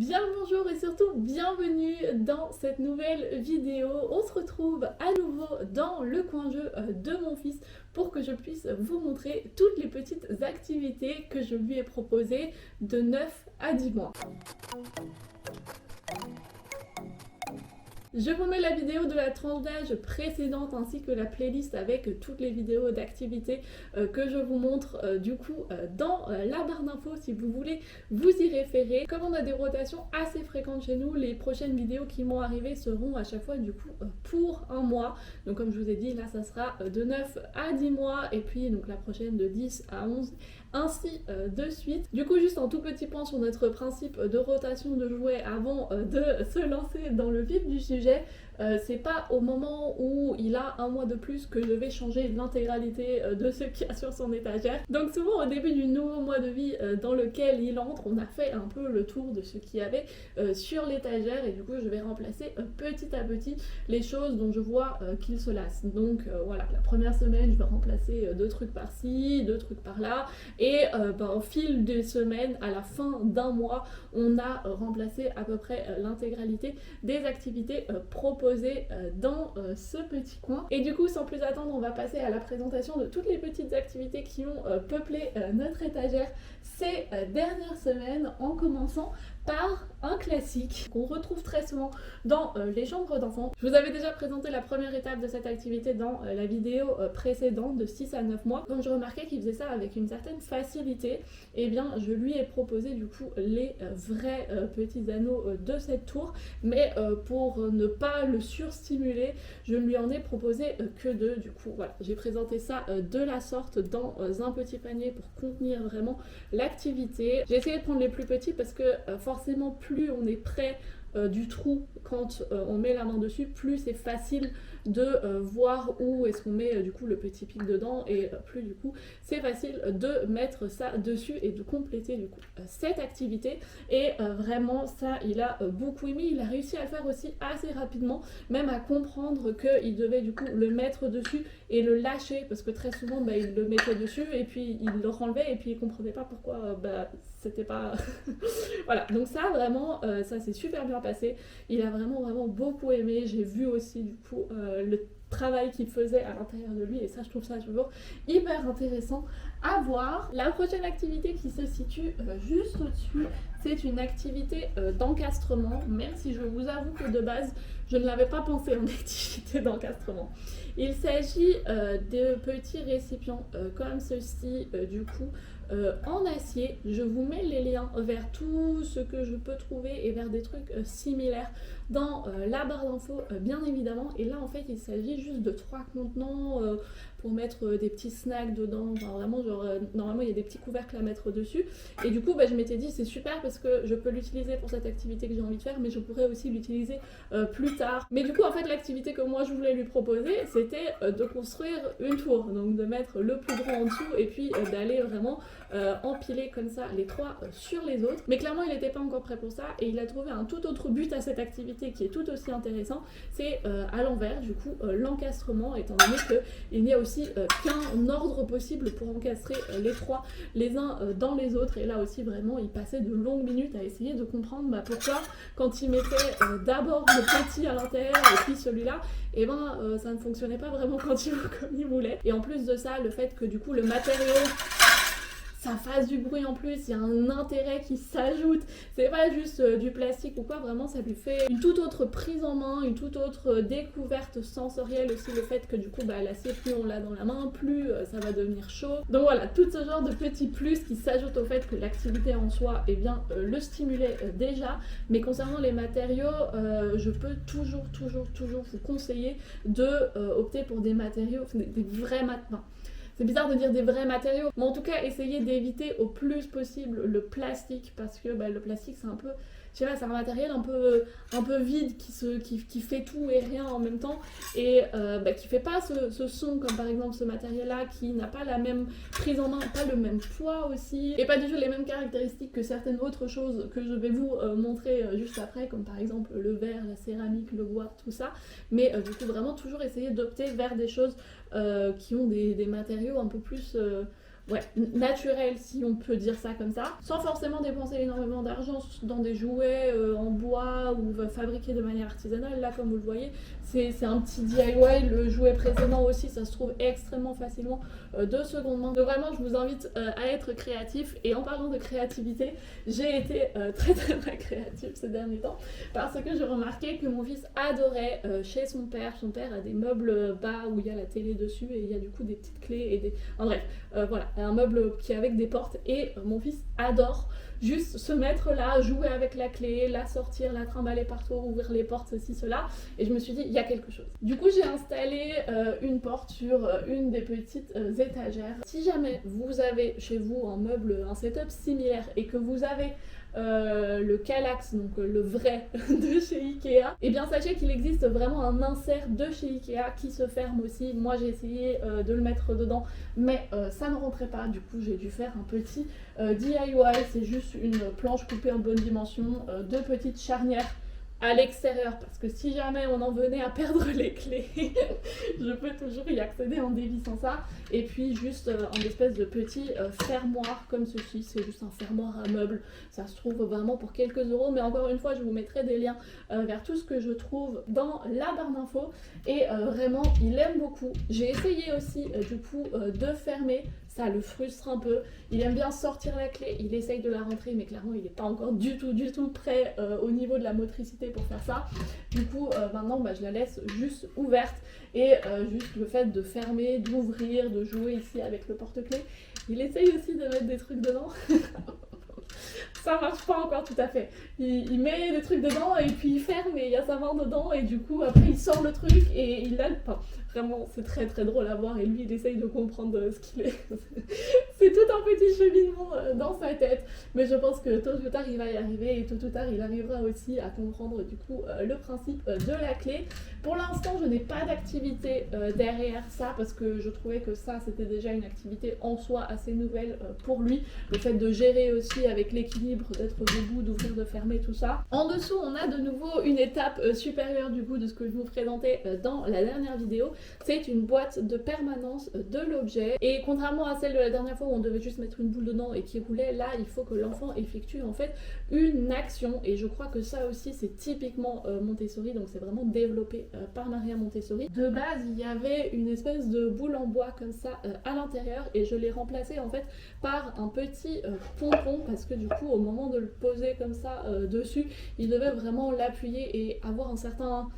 Bien le bonjour et surtout bienvenue dans cette nouvelle vidéo. On se retrouve à nouveau dans le coin jeu de mon fils pour que je puisse vous montrer toutes les petites activités que je lui ai proposées de 9 à 10 mois. Je vous mets la vidéo de la tranche d'âge précédente ainsi que la playlist avec toutes les vidéos d'activités que je vous montre dans la barre d'infos si vous voulez vous y référer. Comme on a des rotations assez fréquentes chez nous, les prochaines vidéos qui vont arriver seront à chaque fois pour un mois. Donc comme je vous ai dit, là ça sera de 9 à 10 mois et puis donc la prochaine de 10 à 11 ainsi de suite. Du coup, juste un tout petit point sur notre principe de rotation de jouets avant de se lancer dans le vif du sujet. C'est pas au moment où il a un mois de plus que je vais changer l'intégralité de ce qu'il y a sur son étagère. Donc souvent au début du nouveau mois de vie dans lequel il entre, on a fait un peu le tour de ce qu'il y avait sur l'étagère et du coup je vais remplacer petit à petit les choses dont je vois qu'il se lasse. Donc voilà, la première semaine je vais remplacer 2 trucs par-ci, 2 trucs par-là et au fil des semaines, à la fin d'un mois, on a remplacé à peu près l'intégralité des activités proposées dans ce petit coin. Et du coup, sans plus attendre, on va passer à la présentation de toutes les petites activités qui ont peuplé notre étagère ces dernières semaines, en commençant par un classique qu'on retrouve très souvent dans les chambres d'enfants. Je vous avais déjà présenté la première étape de cette activité dans la vidéo précédente de 6 à 9 mois. Comme je remarquais qu'il faisait ça avec une certaine facilité, et bien je lui ai proposé du coup les vrais petits anneaux de cette tour, mais pour ne pas le surstimuler, je ne lui en ai proposé que 2. Du coup voilà, j'ai présenté ça de la sorte dans un petit panier pour contenir vraiment l'activité. J'ai essayé de prendre les plus petits parce que forcément plus on est près du trou quand on met la main dessus, plus c'est facile de voir où est-ce qu'on met du coup le petit pic dedans et plus du coup c'est facile de mettre ça dessus et de compléter du coup cette activité. Et vraiment ça il a beaucoup aimé, il a réussi à le faire aussi assez rapidement, même à comprendre qu'il devait du coup le mettre dessus et le lâcher parce que très souvent il le mettait dessus et puis il le renlevait et puis il comprenait pas pourquoi c'était pas voilà. Donc ça vraiment ça s'est super bien passé, il a vraiment beaucoup aimé. J'ai vu aussi du coup le travail qu'il faisait à l'intérieur de lui et ça je trouve ça toujours hyper intéressant à voir. La prochaine activité qui se situe juste au-dessus, c'est une activité d'encastrement, même si je vous avoue que de base je ne l'avais pas pensé en activité d'encastrement. Il s'agit de petits récipients comme ceci du coup en acier. Je vous mets les liens vers tout ce que je peux trouver et vers des trucs similaires dans la barre d'infos bien évidemment. Et là en fait il s'agit juste de 3 contenants pour mettre des petits snacks dedans, enfin, vraiment genre normalement il y a des petits couvercles à mettre dessus et du coup je m'étais dit c'est super parce que je peux l'utiliser pour cette activité que j'ai envie de faire, mais je pourrais aussi l'utiliser plus tard. Mais du coup en fait l'activité que moi je voulais lui proposer c'était de construire une tour, donc de mettre le plus grand en dessous et puis d'aller vraiment empiler comme ça les 3 sur les autres. Mais clairement il n'était pas encore prêt pour ça et il a trouvé un tout autre but à cette activité qui est tout aussi intéressant, c'est à l'envers du coup l'encastrement, étant donné qu'il n'y a aussi qu'un ordre possible pour encastrer les 3 les uns dans les autres. Et là aussi vraiment il passait de longues minutes à essayer de comprendre pourquoi quand il mettait d'abord le petit à l'intérieur et puis celui-là, et ça ne fonctionnait pas vraiment comme il voulait. Et en plus de ça, le fait que du coup le matériau ça fasse du bruit en plus, il y a un intérêt qui s'ajoute, c'est pas juste du plastique ou quoi, vraiment ça lui fait une toute autre prise en main, une toute autre découverte sensorielle aussi, le fait que du coup l'acier plus on l'a dans la main, plus ça va devenir chaud. Donc voilà, tout ce genre de petits plus qui s'ajoutent au fait que l'activité en soi le stimulait déjà. Mais concernant les matériaux, je peux toujours vous conseiller de opter pour des matériaux, des vrais matériaux. C'est bizarre de dire des vrais matériaux, mais en tout cas essayez d'éviter au plus possible le plastique parce que le plastique c'est un peu, je sais pas, c'est un matériel un peu vide qui fait tout et rien en même temps et qui fait pas ce son comme par exemple ce matériel là qui n'a pas la même prise en main, pas le même poids aussi et pas du tout les mêmes caractéristiques que certaines autres choses que je vais vous montrer juste après, comme par exemple le verre, la céramique, le bois, tout ça. Mais du coup vraiment toujours essayer d'opter vers des choses qui ont des matériaux un peu plus ouais, naturel, si on peut dire ça comme ça, sans forcément dépenser énormément d'argent dans des jouets en bois ou fabriqués de manière artisanale. Là, comme vous le voyez, c'est un petit DIY. Le jouet précédent aussi, ça se trouve extrêmement facilement de seconde main. Donc vraiment, je vous invite à être créatif. Et en parlant de créativité, j'ai été très créative ces derniers temps parce que j'ai remarqué que mon fils adorait chez son père. Son père a des meubles bas où il y a la télé dessus et il y a du coup des petites clés et des... En bref, voilà, un meuble qui est avec des portes et mon fils adore juste se mettre là, jouer avec la clé, la sortir, la trimballer partout, ouvrir les portes, ceci, cela. Et je me suis dit, il y a quelque chose. Du coup, j'ai installé une porte sur une des petites étagères. Si jamais vous avez chez vous un meuble, un setup similaire et que vous avez le Kallax, donc le vrai de chez Ikea, et bien sachez qu'il existe vraiment un insert de chez Ikea qui se ferme aussi. Moi j'ai essayé de le mettre dedans mais ça ne rentrait pas, du coup j'ai dû faire un petit DIY. C'est juste une planche coupée en bonne dimension, deux petites charnières à l'extérieur, parce que si jamais on en venait à perdre les clés, je peux toujours y accéder en dévissant ça. Et puis juste un espèce de petit fermoir comme ceci, c'est juste un fermoir à meubles, ça se trouve vraiment pour quelques euros, mais encore une fois je vous mettrai des liens vers tout ce que je trouve dans la barre d'infos. Et vraiment il aime beaucoup. J'ai essayé aussi du coup de fermer, ça le frustre un peu. Il aime bien sortir la clé, il essaye de la rentrer, mais clairement il n'est pas encore du tout prêt au niveau de la motricité pour faire ça. Du coup maintenant je la laisse juste ouverte, et juste le fait de fermer, d'ouvrir, de jouer ici avec le porte-clés. Il essaye aussi de mettre des trucs dedans. Ça marche pas encore tout à fait. Il met des trucs dedans et puis il ferme et il y a sa main dedans, et du coup après il sort le truc et il l'a pas. Vraiment c'est très drôle à voir, et lui il essaye de comprendre ce qu'il est. C'est tout un petit cheminement dans sa tête, mais je pense que tôt ou tard il va y arriver, et tôt ou tard il arrivera aussi à comprendre du coup le principe de la clé. Pour l'instant je n'ai pas d'activité derrière ça, parce que je trouvais que ça c'était déjà une activité en soi assez nouvelle pour lui, le fait de gérer aussi avec l'équilibre, d'être debout, d'ouvrir, de fermer, tout ça. En dessous on a de nouveau une étape supérieure du coup de ce que je vous présentais dans la dernière vidéo. C'est une boîte de permanence de l'objet, et contrairement à celle de la dernière fois où on devait juste mettre une boule dedans et qui roulait, là il faut que l'enfant effectue en fait une action, et je crois que ça aussi c'est typiquement Montessori, donc c'est vraiment développé par Maria Montessori. De base il y avait une espèce de boule en bois comme ça à l'intérieur, et je l'ai remplacée en fait par un petit pompon, parce que du coup au moment de le poser comme ça dessus, il devait vraiment l'appuyer et avoir un certain,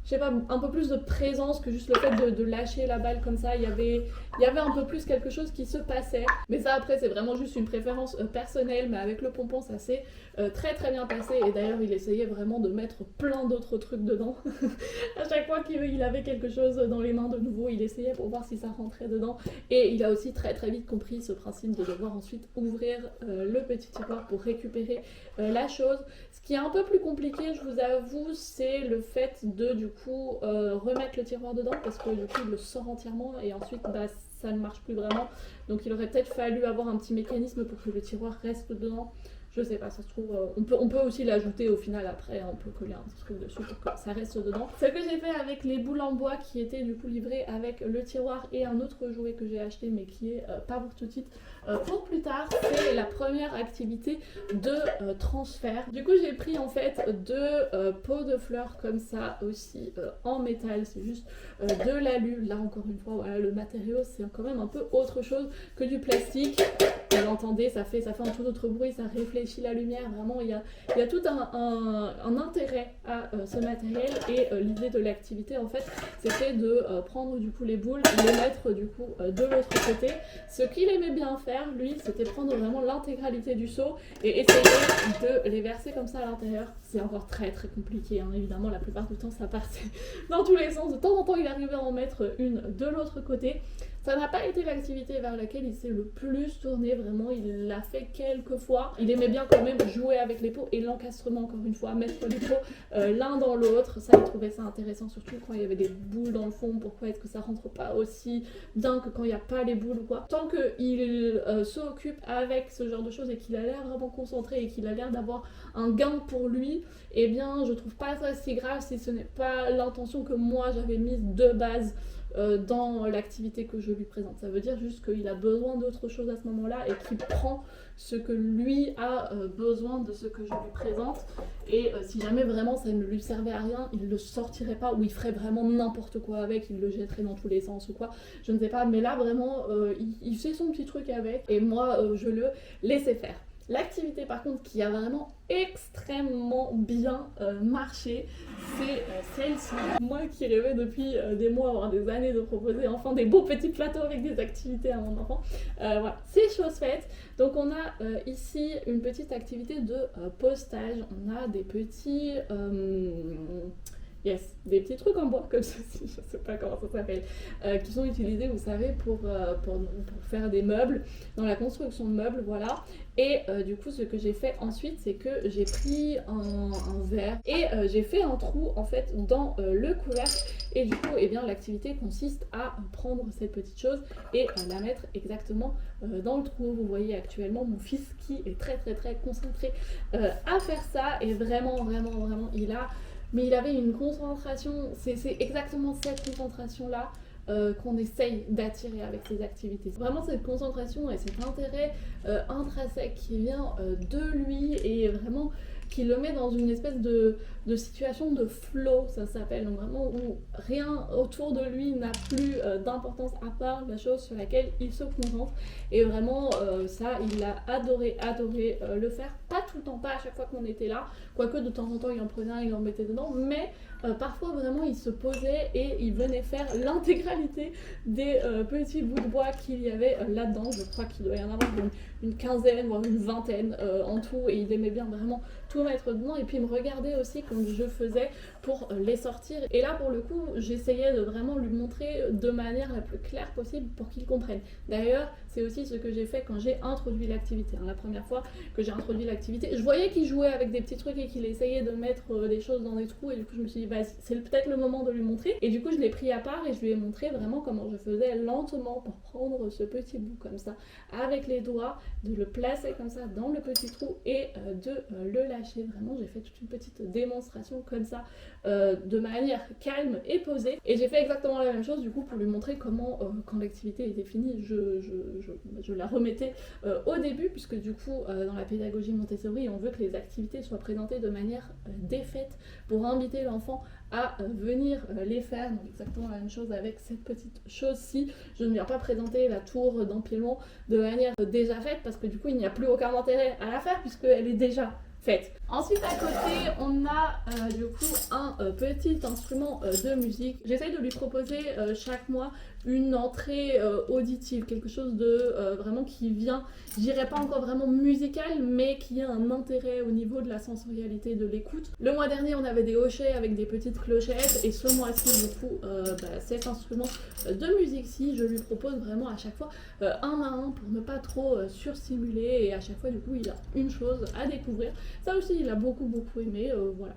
je sais pas, un peu plus de présence que juste le fait de lâcher la balle comme ça. Il y avait un peu plus quelque chose qui se passait, mais ça après c'est vraiment juste une préférence personnelle. Mais avec le pompon ça s'est très bien passé, et d'ailleurs il essayait vraiment de mettre plein d'autres trucs dedans. À chaque fois qu'il avait quelque chose dans les mains de nouveau, il essayait pour voir si ça rentrait dedans, et il a aussi très vite compris ce principe de devoir ensuite ouvrir le petit tiroir pour récupérer la chose. Ce qui est un peu plus compliqué, je vous avoue, c'est le fait de du coup remettre le tiroir dedans, parce que du coup il le sort entièrement et ensuite ça ne marche plus vraiment. Donc il aurait peut-être fallu avoir un petit mécanisme pour que le tiroir reste dedans. Je sais pas, ça se trouve, on peut aussi l'ajouter au final après, on peut coller un petit truc dessus pour que ça reste dedans. Ce que j'ai fait avec les boules en bois qui étaient du coup livrées avec le tiroir et un autre jouet que j'ai acheté mais qui est pas pour tout de suite, pour plus tard, c'est la première activité de transfert. Du coup j'ai pris en fait deux pots de fleurs comme ça aussi en métal, c'est juste de l'alu. Là encore une fois, voilà, le matériau c'est quand même un peu autre chose que du plastique. Vous l'entendez, ça fait un tout autre bruit, ça réfléchit la lumière, vraiment il y a tout un intérêt à ce matériel. Et l'idée de l'activité en fait c'était de prendre du coup les boules, les mettre du coup de l'autre côté. Ce qu'il aimait bien faire lui, c'était prendre vraiment l'intégralité du seau et essayer de les verser comme ça à l'intérieur. C'est encore très compliqué, hein. Évidemment la plupart du temps ça partait dans tous les sens, de temps en temps il arrivait à en mettre une de l'autre côté. Ça n'a pas été l'activité vers laquelle il s'est le plus tourné, vraiment, il l'a fait quelques fois. Il aimait bien quand même jouer avec les pots et l'encastrement, encore une fois, mettre les pots l'un dans l'autre. Ça, il trouvait ça intéressant, surtout quand il y avait des boules dans le fond. Pourquoi est-ce que ça rentre pas aussi bien que quand il n'y a pas les boules ou quoi? Tant qu'il s'occupe avec ce genre de choses et qu'il a l'air vraiment concentré et qu'il a l'air d'avoir un gain pour lui, eh bien je trouve pas ça si grave si ce n'est pas l'intention que moi j'avais mise de base dans l'activité que je lui présente. Ça veut dire juste qu'il a besoin d'autre chose à ce moment-là et qu'il prend ce que lui a besoin de ce que je lui présente. Et si jamais vraiment ça ne lui servait à rien, il le sortirait pas ou il ferait vraiment n'importe quoi avec, il le jetterait dans tous les sens ou quoi, je ne sais pas. Mais là vraiment, il fait son petit truc avec et moi je le laissais faire. L'activité par contre qui a vraiment extrêmement bien marché, c'est celle-ci. Moi qui rêvais depuis des mois, voire des années de proposer enfin des beaux petits plateaux avec des activités à mon enfant, voilà, c'est chose faite. Donc on a ici une petite activité de postage, on a des petits... Yes, des petits trucs en bois comme ceci, je sais pas comment ça s'appelle, qui sont utilisés, vous savez, pour faire des meubles, dans la construction de meubles, voilà. Et du coup, ce que j'ai fait ensuite, c'est que j'ai pris un verre et j'ai fait un trou en fait dans le couvercle. Et du coup, eh bien, l'activité consiste à prendre cette petite chose et la mettre exactement dans le trou. Vous voyez actuellement mon fils qui est très concentré à faire ça et vraiment, il avait une concentration, c'est exactement cette concentration-là qu'on essaye d'attirer avec ces activités. Vraiment cette concentration et cet intérêt intrinsèque qui vient de lui et vraiment qui le met dans une espèce de situation de flow, ça s'appelle, donc vraiment où rien autour de lui n'a plus d'importance à part la chose sur laquelle il se concentre. Et vraiment ça, il a adoré le faire, pas tout le temps, pas à chaque fois qu'on était là, quoique de temps en temps il en prenait un, il en mettait dedans, mais parfois vraiment il se posait et il venait faire l'intégralité des petits bouts de bois qu'il y avait là-dedans. Je crois qu'il doit y en avoir une quinzaine, voire une vingtaine en tout, et il aimait bien vraiment tout mettre dedans et puis me regarder aussi comme je faisais pour les sortir. Et là pour le coup j'essayais de vraiment lui montrer de manière la plus claire possible pour qu'il comprenne. D'ailleurs c'est aussi ce que j'ai fait quand j'ai introduit l'activité. La première fois que j'ai introduit l'activité, je voyais qu'il jouait avec des petits trucs et qu'il essayait de mettre des choses dans des trous et du coup je me suis dit bah, c'est peut-être le moment de lui montrer. Et du coup je l'ai pris à part et je lui ai montré vraiment comment je faisais lentement pour prendre ce petit bout comme ça avec les doigts, de le placer comme ça dans le petit trou et de le lâcher. Vraiment j'ai fait toute une petite démonstration comme ça de manière calme et posée. Et j'ai fait exactement la même chose du coup pour lui montrer comment quand l'activité était finie je la remettais au début, puisque du coup dans la pédagogie Montessori on veut que les activités soient présentées de manière défaite pour inviter l'enfant à venir les faire. Donc exactement la même chose avec cette petite chose-ci. Je ne viens pas présenter la tour d'empilement de manière déjà faite parce que du coup il n'y a plus aucun intérêt à la faire puisqu'elle est déjà faite. Ensuite à côté on a du coup un petit instrument de musique. J'essaye de lui proposer chaque mois une entrée auditive, quelque chose de vraiment qui vient, je dirais pas encore vraiment musical, mais qui a un intérêt au niveau de la sensorialité de l'écoute. Le mois dernier on avait des hochets avec des petites clochettes et ce mois-ci du coup cet instrument de musique-ci je lui propose vraiment à chaque fois un à un pour ne pas trop surstimuler et à chaque fois du coup il a une chose à découvrir. Ça aussi il a beaucoup aimé, voilà,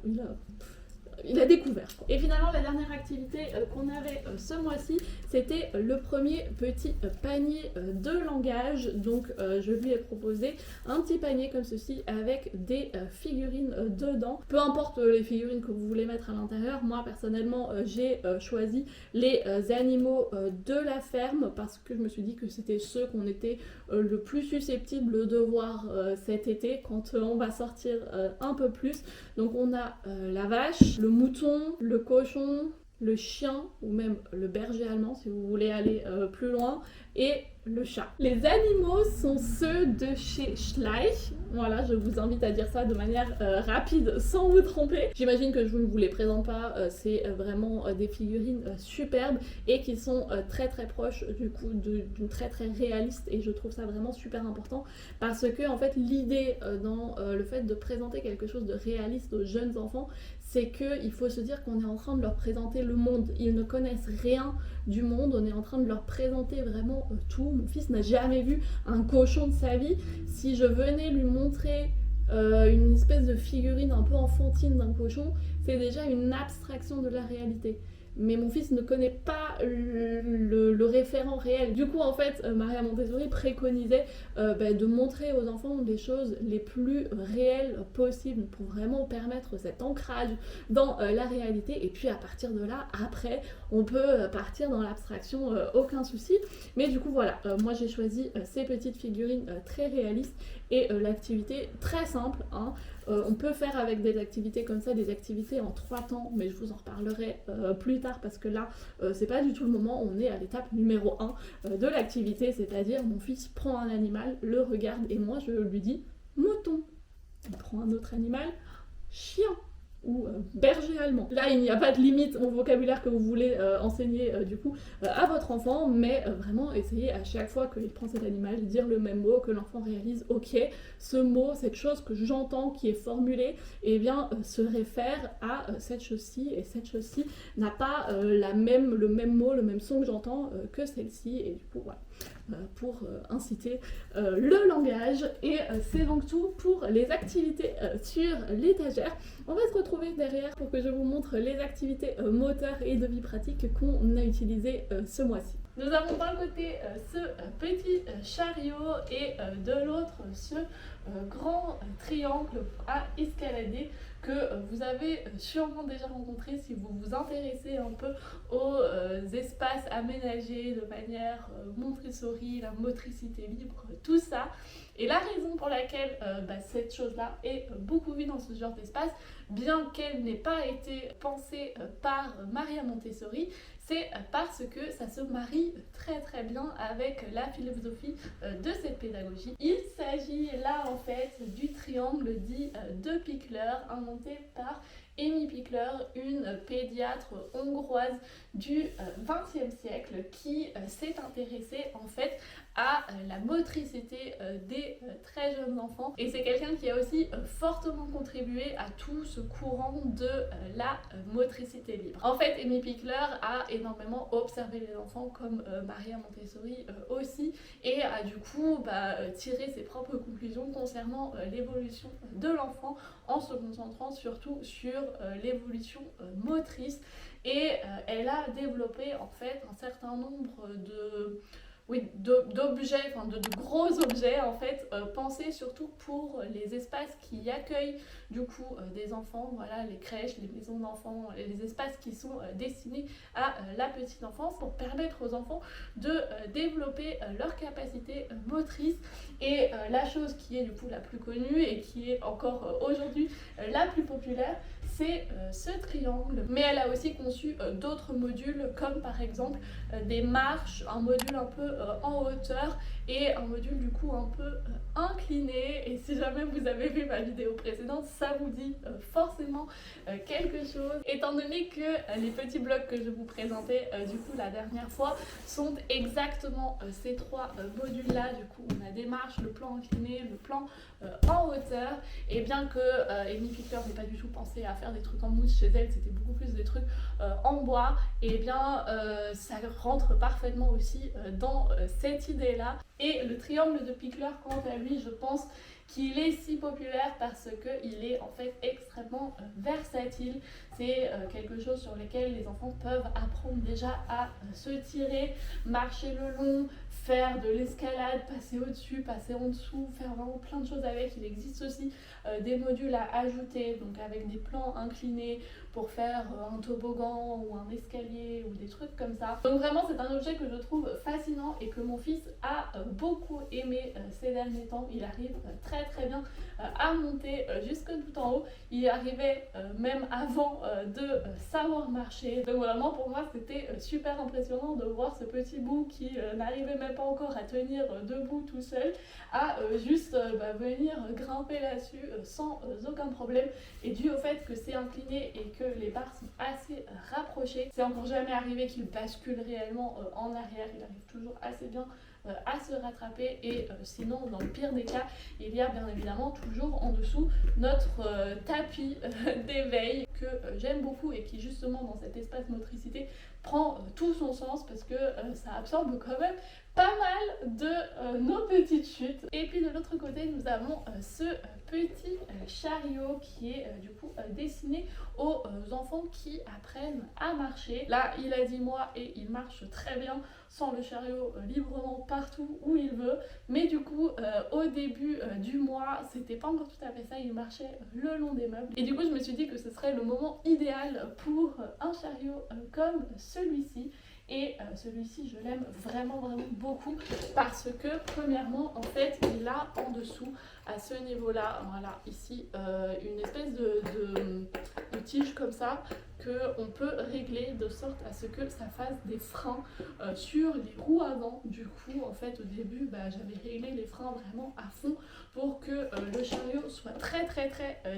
il a découvert. Et finalement la dernière activité qu'on avait ce mois-ci, c'était le premier petit panier de langage. Donc je lui ai proposé un petit panier comme ceci avec des figurines dedans. Peu importe les figurines que vous voulez mettre à l'intérieur, moi personnellement j'ai choisi les animaux de la ferme parce que je me suis dit que c'était ceux qu'on était le plus susceptible de voir cet été quand on va sortir un peu plus. Donc on a la vache, le mouton, le cochon, le chien ou même le berger allemand si vous voulez aller plus loin, et le chat. Les animaux sont ceux de chez Schleich. Voilà, je vous invite à dire ça de manière rapide sans vous tromper. J'imagine que je ne vous les présente pas, c'est vraiment des figurines superbes et qui sont très proches du coup d'une très réaliste, et je trouve ça vraiment super important parce que en fait l'idée dans le fait de présenter quelque chose de réaliste aux jeunes enfants, c'est qu'il faut se dire qu'on est en train de leur présenter le monde. Ils ne connaissent rien du monde, on est en train de leur présenter vraiment tout. Mon fils n'a jamais vu un cochon de sa vie. Si je venais lui montrer une espèce de figurine un peu enfantine d'un cochon, c'est déjà une abstraction de la réalité. mais mon fils ne connaît pas le référent réel. Du coup, en fait, Maria Montessori préconisait de montrer aux enfants les choses les plus réelles possibles pour vraiment permettre cet ancrage dans la réalité. Et puis à partir de là, après, on peut partir dans l'abstraction, aucun souci. Mais du coup, voilà, moi j'ai choisi ces petites figurines très réalistes et l'activité très simple, hein. On peut faire avec des activités comme ça, des activités en 3 temps, mais je vous en reparlerai plus tard parce que là, c'est pas du tout le moment. On est à l'étape numéro 1 de l'activité, c'est-à-dire mon fils prend un animal, le regarde et moi je lui dis mouton. Il prend un autre animal, chien ou berger allemand. Là, il n'y a pas de limite au vocabulaire que vous voulez enseigner du coup à votre enfant, mais vraiment essayez à chaque fois qu'il prend cet animal, dire le même mot, que l'enfant réalise, ok, ce mot, cette chose que j'entends qui est formulée, eh bien se réfère à cette chose-ci, et cette chose-ci n'a pas le même mot, le même son que j'entends que celle-ci, et du coup voilà. Pour inciter le langage. Et c'est donc tout pour les activités sur l'étagère. On va se retrouver derrière pour que je vous montre les activités moteurs et de vie pratique qu'on a utilisées ce mois-ci. Nous avons d'un côté ce petit chariot et de l'autre ce grand triangle à escalader que vous avez sûrement déjà rencontré si vous vous intéressez un peu aux espaces aménagés de manière Montessori, la motricité libre, tout ça. Et la raison pour laquelle cette chose-là est beaucoup vue dans ce genre d'espace, bien qu'elle n'ait pas été pensée par Maria Montessori, c'est parce que ça se marie très très bien avec la philosophie de cette pédagogie. Il s'agit là en fait du triangle dit de Pichler, inventé par Amy Pichler, une pédiatre hongroise du XXe siècle qui s'est intéressée en fait à la motricité des très jeunes enfants, et c'est quelqu'un qui a aussi fortement contribué à tout ce courant de la motricité libre. En fait, Amy Pichler a énormément observé les enfants comme Maria Montessori aussi, et a du coup tiré ses propres conclusions concernant l'évolution de l'enfant en se concentrant surtout sur l'évolution motrice, et elle a développé en fait un certain nombre d'objets, de gros objets en fait, pensés surtout pour les espaces qui accueillent du coup des enfants, voilà, les crèches, les maisons d'enfants, les espaces qui sont destinés à la petite enfance pour permettre aux enfants de développer leur capacité motrice. Et la chose qui est du coup la plus connue et qui est encore aujourd'hui la plus populaire, c'est ce triangle. Mais elle a aussi conçu d'autres modules comme par exemple des marches, un module un peu en hauteur et un module du coup un peu incliné. Et si jamais vous avez vu ma vidéo précédente, ça vous dit forcément quelque chose, étant donné que les petits blocs que je vous présentais du coup la dernière fois sont exactement ces 3 modules là. Du coup on a des marches, le plan incliné, le plan en hauteur, et bien que Amy Pichler n'ait pas du tout pensé à faire des trucs en mousse chez elle, c'était beaucoup plus des trucs en bois, et bien ça rentre parfaitement aussi dans cette idée là. Et le triangle de Pichler, quant à lui, je pense qu'il est si populaire parce qu'il est en fait extrêmement versatile. C'est quelque chose sur lequel les enfants peuvent apprendre déjà à se tirer, marcher le long, faire de l'escalade, passer au-dessus, passer en dessous, faire vraiment plein de choses avec. Il existe aussi des modules à ajouter, donc avec des plans inclinés pour faire un toboggan ou un escalier ou des trucs comme ça. Donc vraiment c'est un objet que je trouve fascinant et que mon fils a beaucoup aimé ces derniers temps. Il arrive très très bien à monter jusque tout en haut. Il arrivait même avant de savoir marcher. Donc vraiment pour moi c'était super impressionnant de voir ce petit bout qui n'arrivait même pas encore à tenir debout tout seul, à juste venir grimper là-dessus sans aucun problème. Et dû au fait que c'est incliné et que les barres sont assez rapprochées, c'est encore jamais arrivé qu'il bascule réellement en arrière. Il arrive toujours assez bien à se rattraper, et sinon dans le pire des cas il y a bien évidemment toujours en dessous notre tapis d'éveil que j'aime beaucoup et qui justement dans cet espace motricité prend tout son sens parce que ça absorbe quand même pas mal de nos petites chutes. Et puis de l'autre côté, nous avons ce petit chariot qui est du coup destiné aux enfants qui apprennent à marcher. Là, il a 10 mois et il marche très bien sans le chariot librement partout où il veut. Mais du coup, au début du mois, c'était pas encore tout à fait ça, il marchait le long des meubles. Et du coup, je me suis dit que ce serait le moment idéal pour un chariot comme celui-ci. Et celui-ci, je l'aime vraiment beaucoup parce que premièrement, en fait, il a en dessous, à ce niveau-là, voilà, ici, une espèce de tige comme ça qu'on peut régler de sorte à ce que ça fasse des freins sur les roues avant. Du coup, en fait, au début, j'avais réglé les freins vraiment à fond pour que le chariot soit très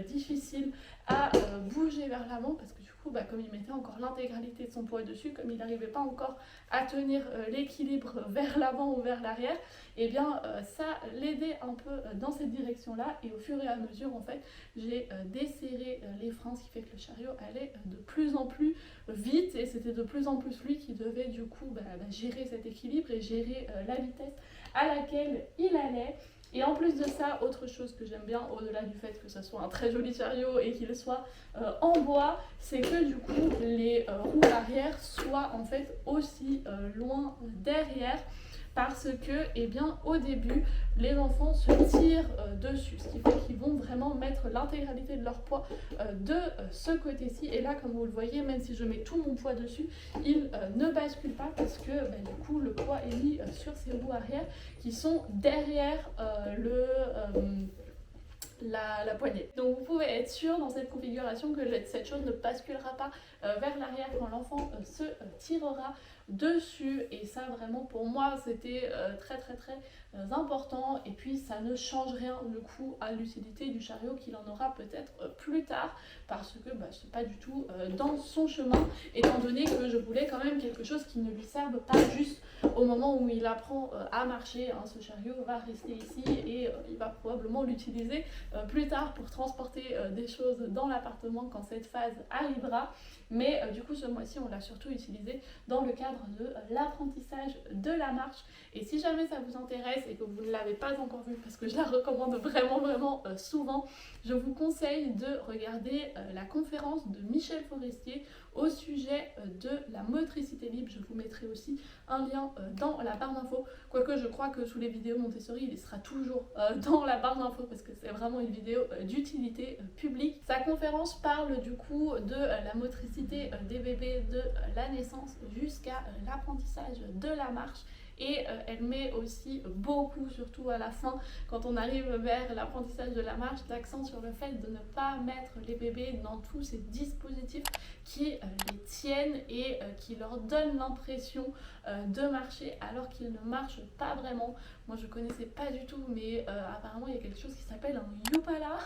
difficile à bouger vers l'avant parce que du coup, comme il mettait encore l'intégralité de son poids dessus, comme il n'arrivait pas encore à tenir l'équilibre vers l'avant ou vers l'arrière, et bien ça l'aidait un peu dans cette direction-là. Et au fur et à mesure, en fait, j'ai desserré les freins, ce qui fait que le chariot allait de plus en plus vite et c'était de plus en plus lui qui devait du coup gérer cet équilibre et gérer la vitesse à laquelle il allait. Et en plus de ça, autre chose que j'aime bien, au-delà du fait que ce soit un très joli chariot et qu'il soit en bois, c'est que du coup les roues arrière soient en fait aussi loin derrière. Parce que, eh bien, au début, les enfants se tirent dessus, ce qui fait qu'ils vont vraiment mettre l'intégralité de leur poids de ce côté-ci. Et là, comme vous le voyez, même si je mets tout mon poids dessus, il ne bascule pas parce que, du coup, le poids est mis sur ces roues arrière qui sont derrière la poignée. Donc vous pouvez être sûr dans cette configuration que cette chose ne basculera pas vers l'arrière quand l'enfant se tirera dessus. Et ça vraiment pour moi c'était très important. Et puis ça ne change rien du coup à l'utilité du chariot qu'il en aura peut-être plus tard parce que c'est pas du tout dans son chemin, étant donné que je voulais quand même quelque chose qui ne lui serve pas juste au moment où il apprend à marcher. Ce chariot va rester ici et il va probablement l'utiliser plus tard pour transporter des choses dans l'appartement quand cette phase arrivera. Mais du coup ce mois-ci on l'a surtout utilisé dans le cadre de l'apprentissage de la marche. Et si jamais ça vous intéresse et que vous ne l'avez pas encore vue, parce que je la recommande vraiment souvent, je vous conseille de regarder la conférence de Michel Forestier au sujet de la motricité libre. Je vous mettrai aussi un lien dans la barre d'infos, quoique je crois que sous les vidéos Montessori il sera toujours dans la barre d'infos parce que c'est vraiment une vidéo d'utilité publique. Sa conférence parle du coup de la motricité des bébés de la naissance jusqu'à l'apprentissage de la marche. Et elle met aussi beaucoup, surtout à la fin, quand on arrive vers l'apprentissage de la marche, l'accent sur le fait de ne pas mettre les bébés dans tous ces dispositifs qui les tiennent et qui leur donnent l'impression de marcher alors qu'ils ne marchent pas vraiment. Moi je connaissais pas du tout, mais apparemment il y a quelque chose qui s'appelle un Yupala.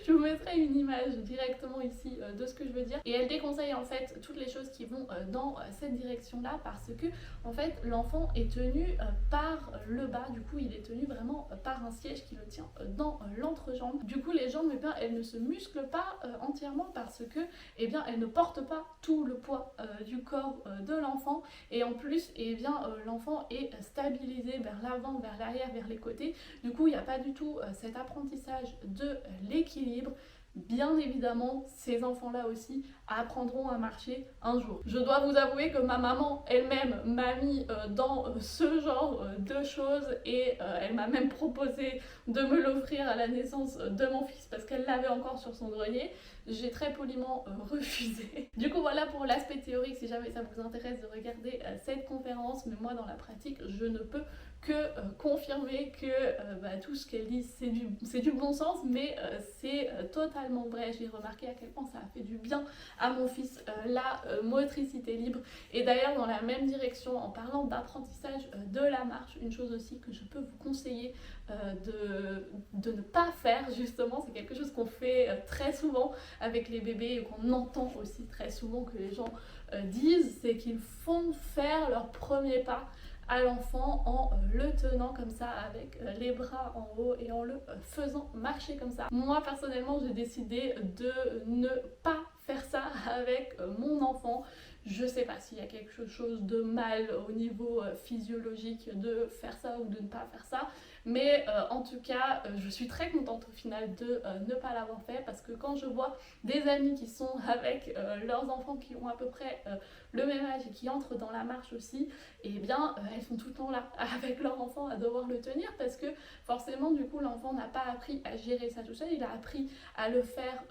Je vous mettrai une image directement ici de ce que je veux dire. Et elle déconseille en fait toutes les choses qui vont dans cette direction-là parce que en fait l'enfant est tenu par le bas. Du coup il est tenu vraiment par un siège qui le tient dans l'entrejambe. Du coup les jambes, eh bien, elles ne se musclent pas entièrement parce que eh bien, elles ne portent pas tout le poids du corps de l'enfant. Et en plus eh bien, l'enfant est stabilisé vers l'avant, vers l'arrière, vers les côtés. Du coup il n'y a pas du tout cet apprentissage de l'équilibre. Bien évidemment, ces enfants-là aussi apprendront à marcher un jour. Je dois vous avouer que ma maman elle-même m'a mis dans ce genre de choses et elle m'a même proposé de me l'offrir à la naissance de mon fils parce qu'elle l'avait encore sur son grenier. J'ai très poliment refusé. Du coup voilà pour l'aspect théorique, si jamais ça vous intéresse de regarder cette conférence, mais moi dans la pratique je ne peux que confirmer que tout ce qu'elle dit c'est du bon sens, mais c'est totalement vrai. J'ai remarqué à quel point ça a fait du bien à mon fils la motricité libre. Et d'ailleurs dans la même direction, en parlant d'apprentissage de la marche, une chose aussi que je peux vous conseiller de ne pas faire justement, c'est quelque chose qu'on fait très souvent avec les bébés et qu'on entend aussi très souvent que les gens disent, c'est qu'ils font faire leur premier pas à l'enfant en le tenant comme ça avec les bras en haut et en le faisant marcher comme ça. Moi personnellement j'ai décidé de ne pas faire ça avec mon enfant. Je sais pas s'il y a quelque chose de mal au niveau physiologique de faire ça ou de ne pas faire ça, mais en tout cas je suis très contente au final de ne pas l'avoir fait, parce que quand je vois des amis qui sont avec leurs enfants qui ont à peu près le même âge et qui entrent dans la marche aussi, et bien elles sont tout le temps là avec leur enfant à devoir le tenir, parce que forcément du coup l'enfant n'a pas appris à gérer ça tout seul, il a appris à le faire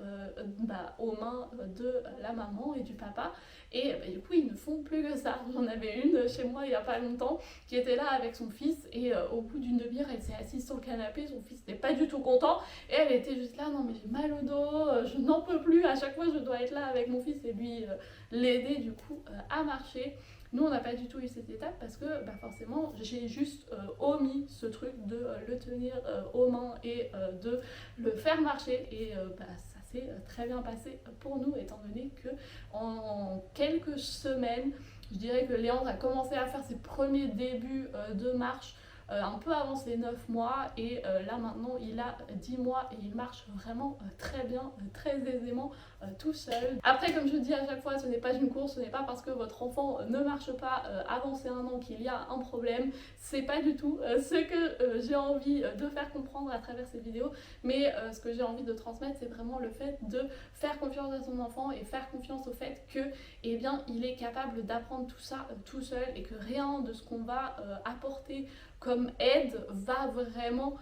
aux mains de la maman et du papa, et du coup ils ne font plus que ça. J'en avais une chez moi il y a pas longtemps qui était là avec son fils, et au bout d'une demi-heure elle s'est assise sur le canapé, son fils n'était pas du tout content et elle était juste là, non mais j'ai mal au dos, je n'en peux plus, à chaque fois je dois être là avec mon fils et lui l'aider du coup à marcher. Nous, on n'a pas du tout eu cette étape parce que forcément, j'ai juste omis ce truc de le tenir aux mains et de le faire marcher. Et ça s'est très bien passé pour nous, étant donné que en quelques semaines, je dirais que Léandre a commencé à faire ses premiers débuts de marche un peu avant ses 9 mois, et là maintenant il a 10 mois et il marche vraiment très bien, très aisément tout seul. Après, comme je dis à chaque fois, ce n'est pas une course, ce n'est pas parce que votre enfant ne marche pas avant ses 1 an qu'il y a un problème, c'est pas du tout ce que j'ai envie de faire comprendre à travers ces vidéos, mais ce que j'ai envie de transmettre, c'est vraiment le fait de faire confiance à son enfant et faire confiance au fait que eh bien, il est capable d'apprendre tout ça tout seul, et que rien de ce qu'on va apporter comme aide va vraiment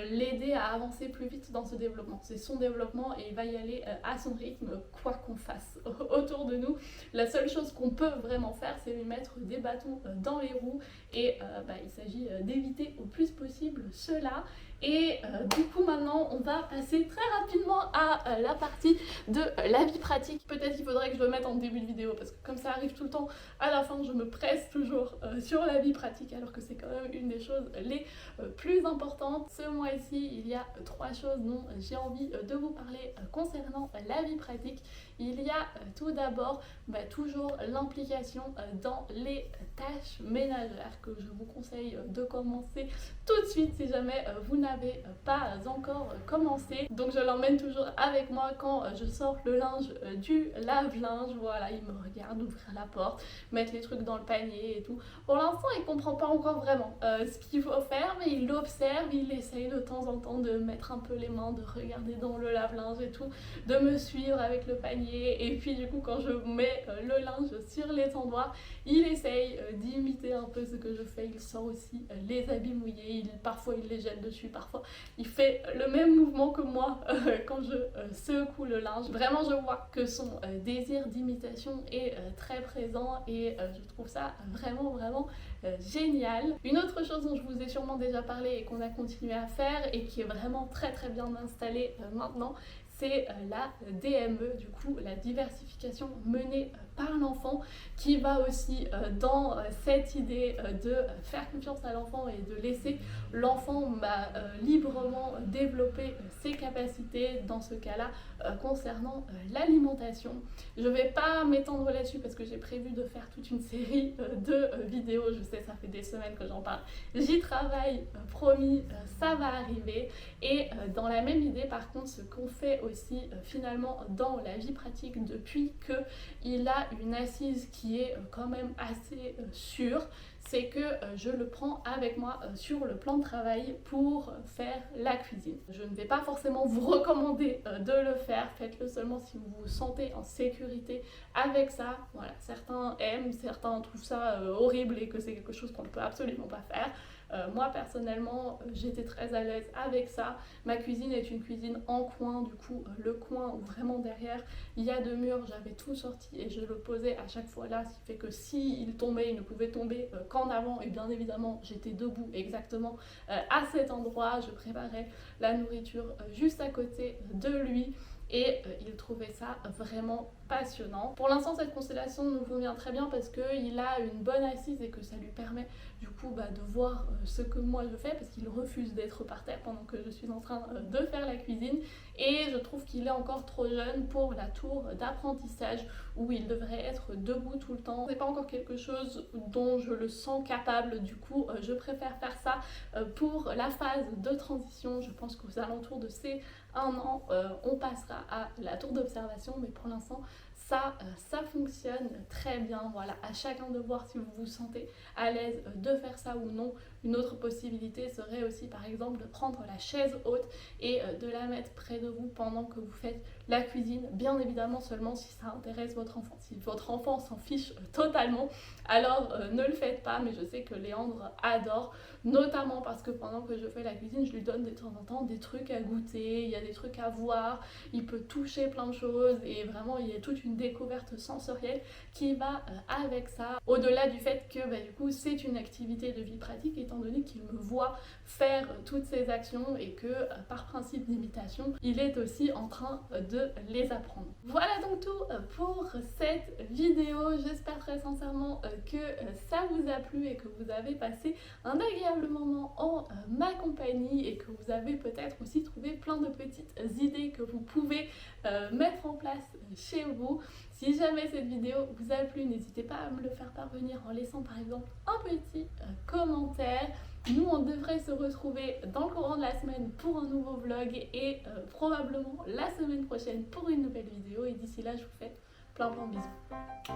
l'aider à avancer plus vite dans ce développement. C'est son développement et il va y aller à son rythme, quoi qu'on fasse autour de nous. La seule chose qu'on peut vraiment faire, c'est lui mettre des bâtons dans les roues, et il s'agit d'éviter au plus possible cela. Et du coup maintenant on va passer très rapidement à la partie de la vie pratique. Peut-être qu'il faudrait que je le mette en début de vidéo, parce que comme ça arrive tout le temps à la fin, je me presse toujours sur la vie pratique, alors que c'est quand même une des choses les plus importantes. Ce mois-ci, il y a 3 choses dont j'ai envie de vous parler concernant la vie pratique. Il y a tout d'abord toujours l'implication dans les tâches ménagères, que je vous conseille de commencer tout de suite si jamais vous n'avez pas encore commencé. Donc je l'emmène toujours avec moi quand je sors le linge du lave-linge. Voilà, il me regarde ouvrir la porte, mettre les trucs dans le panier et tout. Pour l'instant, il comprend pas encore vraiment ce qu'il faut faire, mais il l'observe, il essaye de temps en temps de mettre un peu les mains, de regarder dans le lave-linge et tout, de me suivre avec le panier. Et puis du coup, quand je mets le linge sur l'étendoir, il essaye d'imiter un peu ce que je fais. Il sort aussi les habits mouillés, parfois il les jette dessus, parfois il fait le même mouvement que moi quand je secoue le linge. Vraiment, je vois que son désir d'imitation est très présent, et je trouve ça vraiment génial. Une autre chose dont je vous ai sûrement déjà parlé et qu'on a continué à faire et qui est vraiment très bien installée maintenant, c'est la DME, du coup la diversification menée par l'enfant, qui va aussi dans cette idée de faire confiance à l'enfant et de laisser l'enfant librement développer ses capacités, dans ce cas-là concernant l'alimentation. Je vais pas m'étendre là-dessus parce que j'ai prévu de faire toute une série de vidéos, je sais, ça fait des semaines que j'en parle, j'y travaille, promis, ça va arriver. Et dans la même idée, par contre, ce qu'on fait aussi finalement dans la vie pratique depuis qu'il a une assise qui est quand même assez sûre, c'est que je le prends avec moi sur le plan de travail pour faire la cuisine. Je ne vais pas forcément vous recommander de le faire, faites-le seulement si vous vous sentez en sécurité avec ça. Voilà, certains aiment, certains trouvent ça horrible et que c'est quelque chose qu'on ne peut absolument pas faire. Moi personnellement j'étais très à l'aise avec ça. Ma cuisine est une cuisine en coin, du coup le coin où vraiment derrière il y a 2 murs, j'avais tout sorti et je le posais à chaque fois là, ce qui fait que s'il tombait, il ne pouvait tomber qu'en avant, et bien évidemment j'étais debout exactement à cet endroit, je préparais la nourriture juste à côté de lui. Et il trouvait ça vraiment passionnant. Pour l'instant, cette constellation nous convient très bien parce qu'il a une bonne assise et que ça lui permet du coup de voir ce que moi je fais, parce qu'il refuse d'être par terre pendant que je suis en train de faire la cuisine. Et je trouve qu'il est encore trop jeune pour la tour d'apprentissage où il devrait être debout tout le temps. C'est pas encore quelque chose dont je le sens capable, du coup je préfère faire ça pour la phase de transition. Je pense qu'aux alentours de ses un an, on passera à la tour d'observation, mais pour l'instant, ça fonctionne très bien. Voilà, à chacun de voir si vous vous sentez à l'aise de faire ça ou non. Une autre possibilité serait aussi par exemple de prendre la chaise haute et de la mettre près de vous pendant que vous faites la cuisine. Bien évidemment seulement si ça intéresse votre enfant. Si votre enfant s'en fiche totalement, alors ne le faites pas, mais je sais que Léandre adore, notamment parce que pendant que je fais la cuisine, je lui donne de temps en temps des trucs à goûter, il y a des trucs à voir, il peut toucher plein de choses et vraiment il y a toute une découverte sensorielle qui va avec ça. Au-delà du fait que du coup c'est une activité de vie pratique étant donné qu'il me voit faire toutes ces actions et que par principe d'imitation, il est aussi en train de les apprendre. Voilà donc tout pour cette vidéo. J'espère très sincèrement que ça vous a plu et que vous avez passé un agréable moment en ma compagnie et que vous avez peut-être aussi trouvé plein de petites idées que vous pouvez mettre en place chez vous. Si jamais cette vidéo vous a plu, n'hésitez pas à me le faire parvenir en laissant par exemple un petit commentaire. Nous, on devrait se retrouver dans le courant de la semaine pour un nouveau vlog et probablement la semaine prochaine pour une nouvelle vidéo. Et d'ici là, je vous fais plein de bisous.